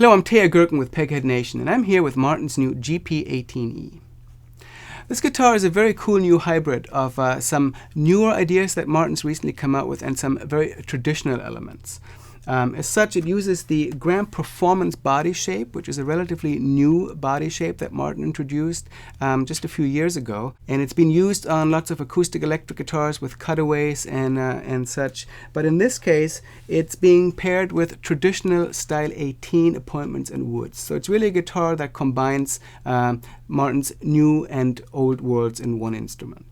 Hello, I'm Teja Gerken with Peghead Nation, and I'm here with Martin's new GP-18E. This guitar is a very cool new hybrid of some newer ideas that Martin's recently come out with and some very traditional elements. As such, it uses the Grand Performance body shape, which is a relatively new body shape that Martin introduced just a few years ago. And it's been used on lots of acoustic electric guitars with cutaways and such. But in this case, it's being paired with traditional style 18 appointments and woods. So it's really a guitar that combines Martin's new and old worlds in one instrument.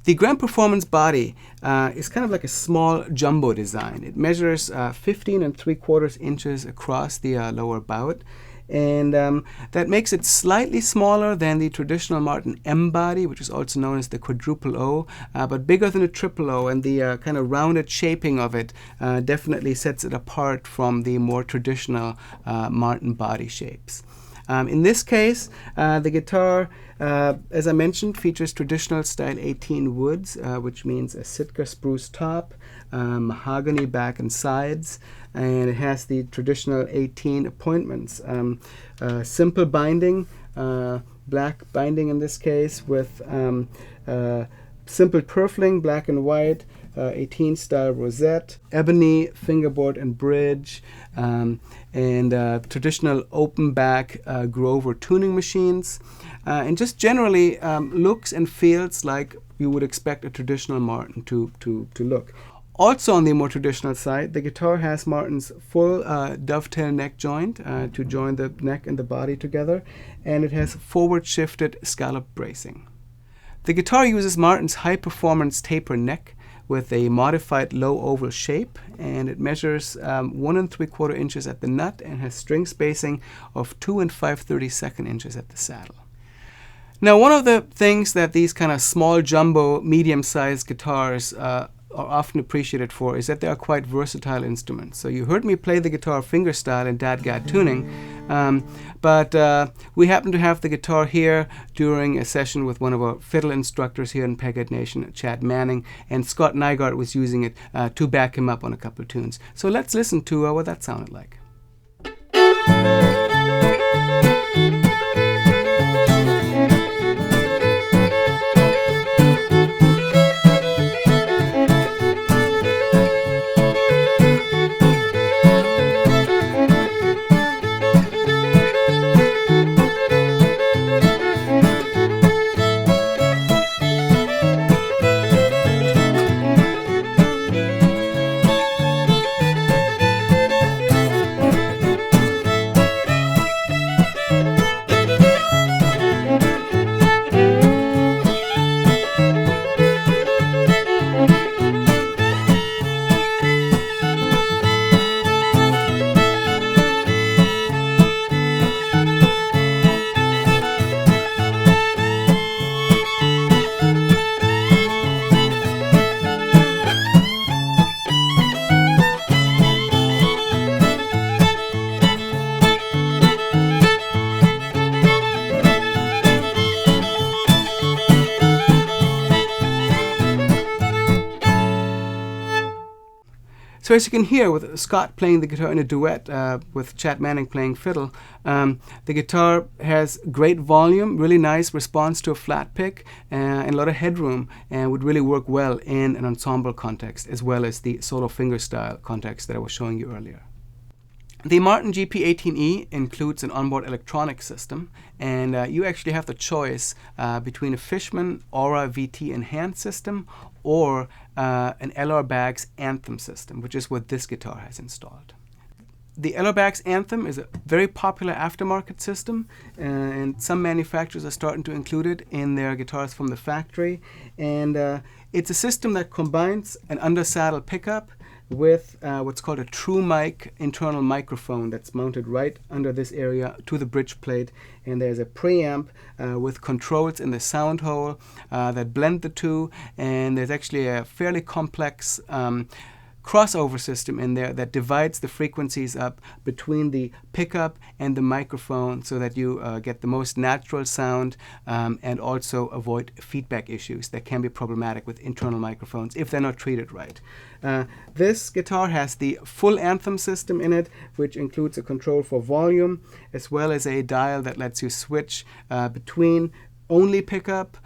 The Grand Performance body is kind of like a small jumbo design. It measures 15 3/4 inches across the lower bout, and that makes it slightly smaller than the traditional Martin M body, which is also known as the quadruple O, but bigger than a triple O, and the kind of rounded shaping of it definitely sets it apart from the more traditional Martin body shapes. In this case, the guitar, as I mentioned, features traditional style 18 woods, which means a Sitka spruce top, mahogany back and sides, and it has the traditional 18 appointments. Simple binding, black binding in this case, with simple purfling, black and white, 18 style rosette, ebony fingerboard and bridge, and traditional open back Grover tuning machines, and just generally looks and feels like you would expect a traditional Martin to look. Also on the more traditional side, the guitar has Martin's full dovetail neck joint to join the neck and the body together, and it has forward shifted scallop bracing. The guitar uses Martin's high performance taper neck with a modified low oval shape, and it measures 1 3/4 inches at the nut and has string spacing of 2 5/32 inches at the saddle. Now, one of the things that these kind of small jumbo medium-sized guitars are often appreciated for is that they are quite versatile instruments. So you heard me play the guitar fingerstyle in dadgad tuning, but we happen to have the guitar here during a session with one of our fiddle instructors here in Peghead Nation, Chad Manning, and Scott Nygaard was using it to back him up on a couple of tunes. So let's listen to what that sounded like. So as you can hear, with Scott playing the guitar in a duet with Chad Manning playing fiddle, the guitar has great volume, really nice response to a flat pick, and a lot of headroom, and would really work well in an ensemble context, as well as the solo fingerstyle context that I was showing you earlier. The Martin GP-18E includes an onboard electronic system, and you actually have the choice between a Fishman Aura VT enhanced system or an LR Baggs Anthem system, which is what this guitar has installed. The LR Baggs Anthem is a very popular aftermarket system, and some manufacturers are starting to include it in their guitars from the factory. And it's a system that combines an under-saddle pickup with what's called a true mic internal microphone that's mounted right under this area to the bridge plate, and there's a preamp with controls in the sound hole that blend the two, and there's actually a fairly complex crossover system in there that divides the frequencies up between the pickup and the microphone so that you get the most natural sound and also avoid feedback issues that can be problematic with internal microphones if they're not treated right. This guitar has the full Anthem system in it, which includes a control for volume as well as a dial that lets you switch between only pickup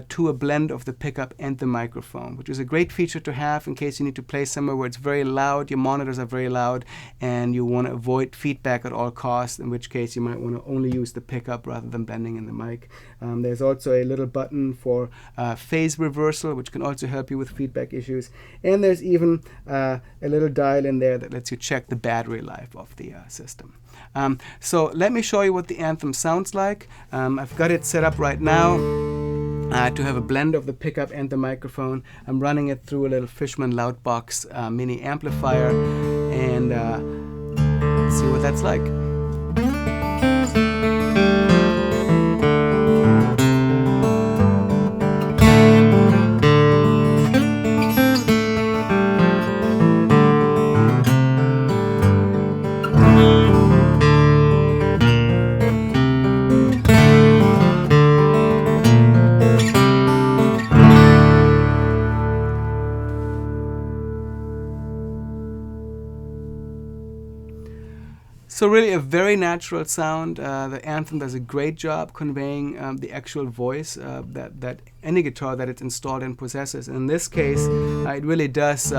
to a blend of the pickup and the microphone, which is a great feature to have in case you need to play somewhere where it's very loud, your monitors are very loud, and you want to avoid feedback at all costs, in which case you might want to only use the pickup rather than blending in the mic. There's also a little button for phase reversal, which can also help you with feedback issues. And there's even a little dial in there that lets you check the battery life of the system. So let me show you what the Anthem sounds like. I've got it set up right now to have a blend of the pickup and the microphone. I'm running it through a little Fishman Loudbox mini amplifier, and let's see what that's like. So really a very natural sound. The Anthem does a great job conveying the actual voice that any guitar that it's installed in possesses. In this case, it really does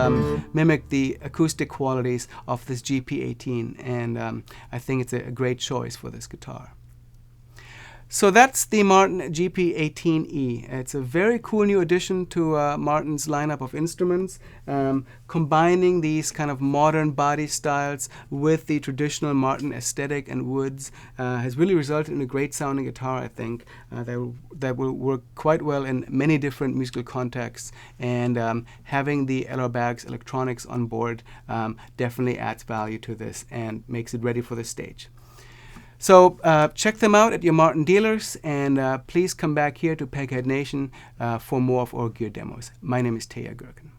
mimic the acoustic qualities of this GP-18, and I think it's a great choice for this guitar. So that's the Martin GP-18E. It's a very cool new addition to Martin's lineup of instruments, combining these kind of modern body styles with the traditional Martin aesthetic and woods has really resulted in a great sounding guitar, I think, that will work quite well in many different musical contexts, and having the LR Baggs electronics on board definitely adds value to this and makes it ready for the stage. So check them out at your Martin dealers, and please come back here to Peghead Nation for more of our gear demos. My name is Teja Gerken.